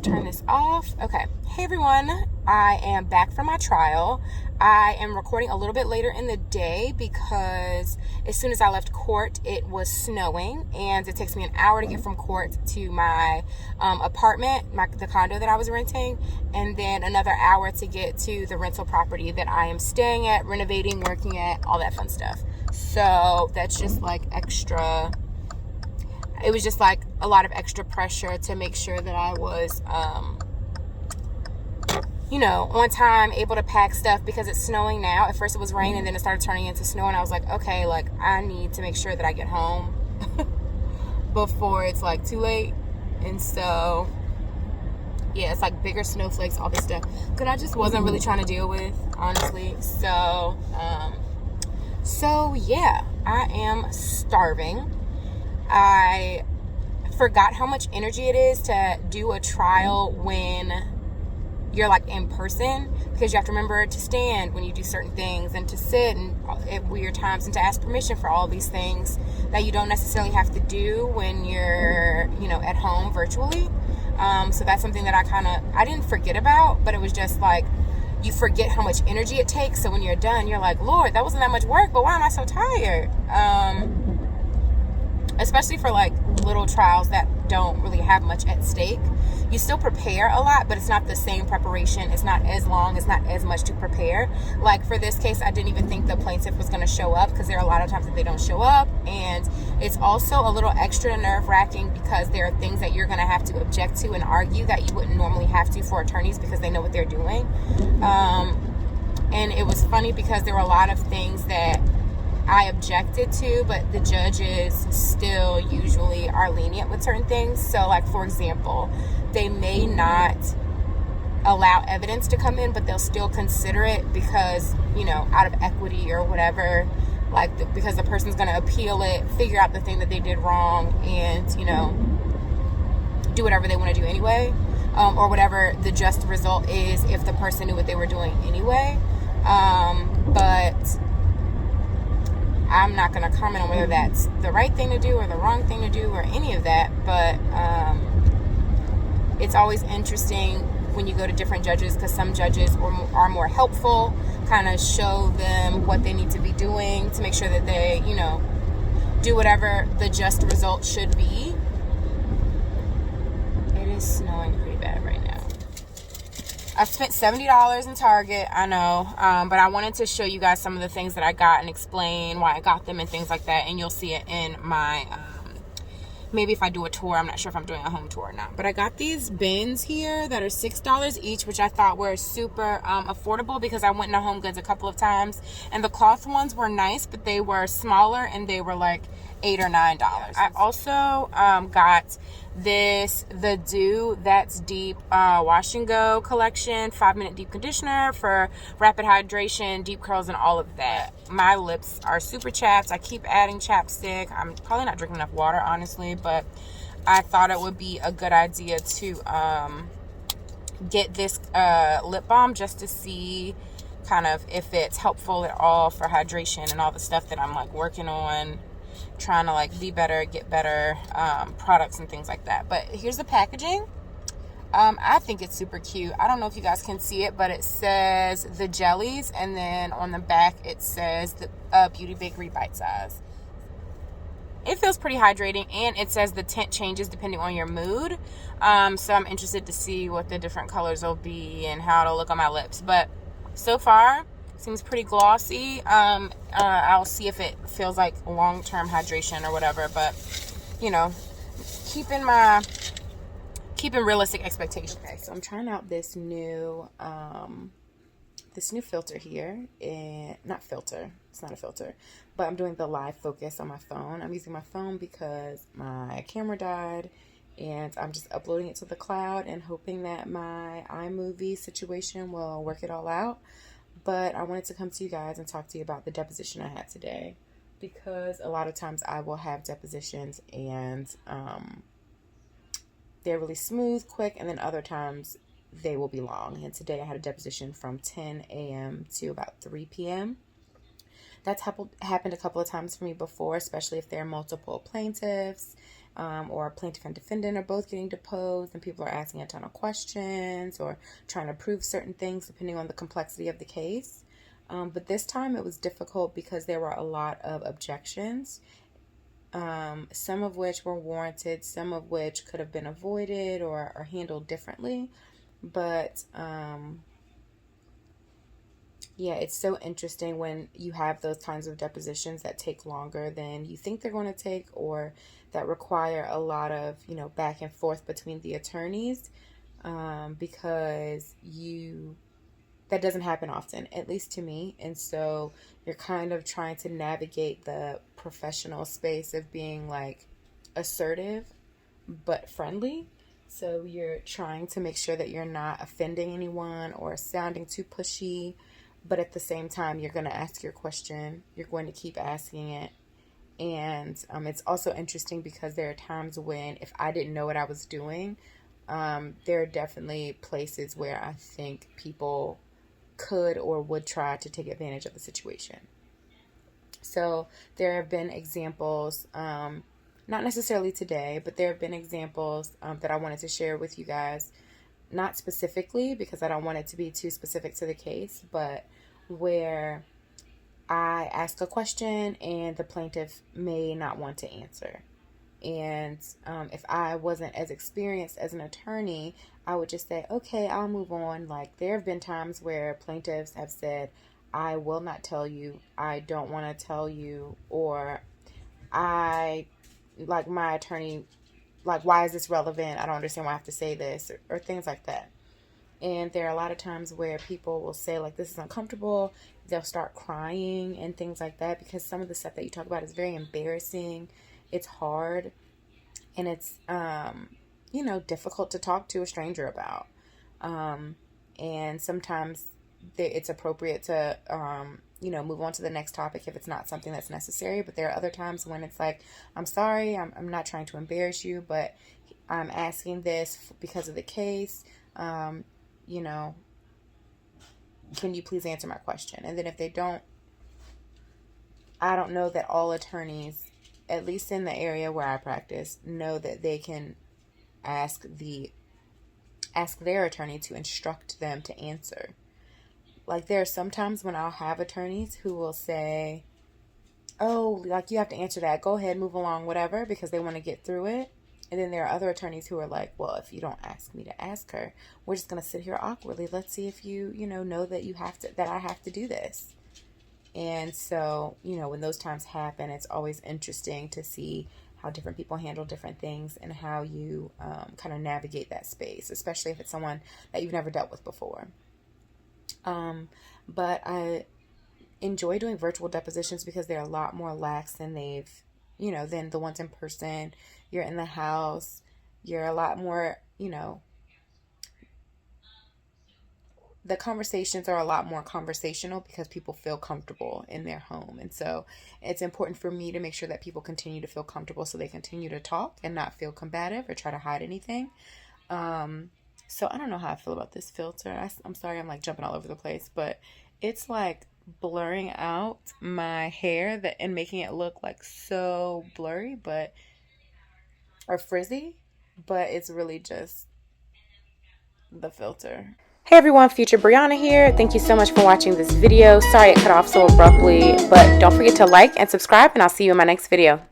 turn this off. Okay. Hey everyone, I am back from my trial. I am recording a little bit later in the day because as soon as I left court, it was snowing, and it takes me an hour to get from court to my apartment, the condo that I was renting, and then another hour to get to the rental property that I am staying at, renovating, working at, all that fun stuff. So that's just like extra. It was just like a lot of extra pressure to make sure that I was, on time, able to pack stuff because it's snowing now. At first it was rain and then it started turning into snow, and I was like, okay, like I need to make sure that I get home before it's like too late. And so, yeah, it's like bigger snowflakes, all this stuff that I just wasn't really trying to deal with, honestly. So yeah, I am starving. I forgot how much energy it is to do a trial when you're like in person, because you have to remember to stand when you do certain things and to sit and at weird times and to ask permission for all these things that you don't necessarily have to do when you're, at home virtually. So that's something that I didn't forget about, but it was just like, you forget how much energy it takes. So when you're done, you're like, Lord, that wasn't that much work, but why am I so tired? Especially for like little trials that don't really have much at stake. You still prepare a lot, but it's not the same preparation. It's not as long. It's not as much to prepare. Like for this case, I didn't even think the plaintiff was going to show up, because there are a lot of times that they don't show up. And it's also a little extra nerve-wracking because there are things that you're going to have to object to and argue that you wouldn't normally have to for attorneys, because they know what they're doing. And it was funny because there were a lot of things that I objected to, but the judges still usually are lenient with certain things. So like, for example, they may not allow evidence to come in, but they'll still consider it because, out of equity or whatever, like because the person's going to appeal it, figure out the thing that they did wrong, and, do whatever they want to do anyway, or whatever the just result is if the person knew what they were doing anyway. But I'm not going to comment on whether that's the right thing to do or the wrong thing to do or any of that, but it's always interesting when you go to different judges, because some judges are more helpful, kind of show them what they need to be doing to make sure that they, do whatever the just result should be. It is snowing pretty bad right now. I spent $70 in Target, I know, but I wanted to show you guys some of the things that I got and explain why I got them and things like that, and you'll see it in my, maybe if I do a tour. I'm not sure if I'm doing a home tour or not, but I got these bins here that are $6 each, which I thought were super affordable, because I went into Home Goods a couple of times, and the cloth ones were nice, but they were smaller, and they were like $8 or $9. I also got the Do That's Deep Wash and Go collection, 5-minute deep conditioner for rapid hydration, deep curls, and all of that. My lips are super chapped. I keep adding chapstick. I'm probably not drinking enough water, honestly, but I thought it would be a good idea to get this lip balm just to see kind of if it's helpful at all for hydration and all the stuff that I'm like working on, trying to like be better, get better products and things like that. But here's the packaging. I think it's super cute. I don't know if you guys can see it, but it says the jellies, and then on the back it says the Beauty Bakery Bite Size. It feels pretty hydrating, and it says the tint changes depending on your mood. So I'm interested to see what the different colors will be and how it'll look on my lips. But so far, seems pretty glossy. I'll see if it feels like long-term hydration or whatever, but keeping realistic expectations. Okay, so I'm trying out this new filter here, and not filter, it's not a filter, but I'm doing the live focus on my phone. I'm using my phone because my camera died, and I'm just uploading it to the cloud and hoping that my iMovie situation will work it all out. But I wanted to come to you guys and talk to you about the deposition I had today, because a lot of times I will have depositions and they're really smooth, quick, and then other times they will be long. And today I had a deposition from 10 a.m. to about 3 p.m. That's happened a couple of times for me before, especially if there are multiple plaintiffs or plaintiff and defendant are both getting deposed and people are asking a ton of questions or trying to prove certain things depending on the complexity of the case. But this time it was difficult because there were a lot of objections, some of which were warranted, some of which could have been avoided or handled differently. But yeah, it's so interesting when you have those kinds of depositions that take longer than you think they're going to take, or that require a lot of, back and forth between the attorneys, because that doesn't happen often, at least to me. And so you're kind of trying to navigate the professional space of being like assertive but friendly. So you're trying to make sure that you're not offending anyone or sounding too pushy, but at the same time, you're going to ask your question. You're going to keep asking it. And it's also interesting because there are times when if I didn't know what I was doing, there are definitely places where I think people could or would try to take advantage of the situation. So there have been examples, not necessarily today, but there have been examples that I wanted to share with you guys. Not specifically because I don't want it to be too specific to the case, but where I ask a question and the plaintiff may not want to answer. And if I wasn't as experienced as an attorney, I would just say, okay, I'll move on. Like, there have been times where plaintiffs have said, I will not tell you, I don't want to tell you, or my attorney, like, why is this relevant? I don't understand why I have to say this, or things like that. And there are a lot of times where people will say, like, this is uncomfortable. They'll start crying and things like that because some of the stuff that you talk about is very embarrassing. It's hard. And it's, difficult to talk to a stranger about. And sometimes it's appropriate to, move on to the next topic if it's not something that's necessary. But there are other times when it's like, I'm sorry, I'm not trying to embarrass you, but I'm asking this because of the case. Can you please answer my question? And then if they don't, I don't know that all attorneys, at least in the area where I practice, know that they can ask their attorney to instruct them to answer. Like, there are some times when I'll have attorneys who will say, oh, like, you have to answer that. Go ahead, move along, whatever, because they want to get through it. And then there are other attorneys who are like, well, if you don't ask me to ask her, we're just going to sit here awkwardly. Let's see if you know that I have to do this. And so, when those times happen, it's always interesting to see how different people handle different things and how you kind of navigate that space, especially if it's someone that you've never dealt with before. But I enjoy doing virtual depositions because they're a lot more lax than than the ones in person. You're in the house. You're a lot more, the conversations are a lot more conversational because people feel comfortable in their home. And so it's important for me to make sure that people continue to feel comfortable so they continue to talk and not feel combative or try to hide anything. So I don't know how I feel about this filter. I'm sorry, I'm like jumping all over the place, but it's like blurring out my hair and making it look like so blurry, or frizzy, but it's really just the filter. Hey everyone, Future Brianna here. Thank you so much for watching this video. Sorry it cut off so abruptly, but don't forget to like and subscribe, and I'll see you in my next video.